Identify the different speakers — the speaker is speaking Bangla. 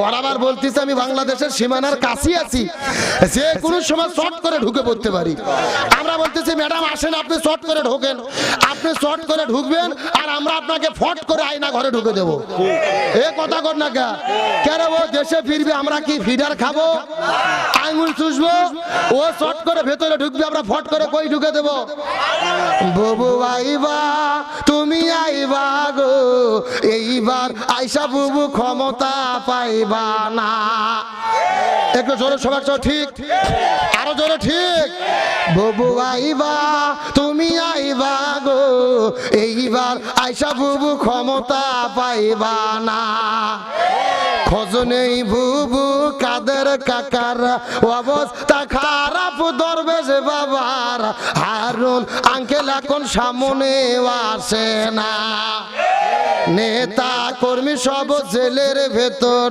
Speaker 1: ওরা আবার বলতেছে আমি বাংলাদেশের সীমানার কাছে আছি, যে কোনো সময় শর্ট করে ঢুকে পড়তে পারি। আমরা বলতেছি ম্যাডাম আসেন, আপনি শর্ট করে ঢোকেন, আপনি শর্ট করে ঢুকবেন আর আমরা আপনাকে ফট করে আয়না ঘরে ঢুকে দেবো। এ কথা কর না কে কেন? ও দেশে ফিরবে, আমরা কি ফিডার খাবো, আঙুল চুষবো? ও শর্ট করে ভেতরে ঢুকবে, আমরা ফট করে কই ঢুকে দেবো? বুবু আইবা তুমি আইবা গো, এইবার আইসা বুবু ক্ষমতা পাইবা না। একটু জোরে সবাই ঠিক, আরো জোরে ঠিক। বুবু আইবা তুমি আইবা গো, এইবার আইসা বুবু ক্ষমতা পাইবা না। খোঁজ নেই বুবু কাদের কাকার, অবস্থা খারাপ দরবেশ বাবার, হারুন আঙ্কেল এখন সামনে আসে না। নেতা কর্মী সব জেলের ভেতর,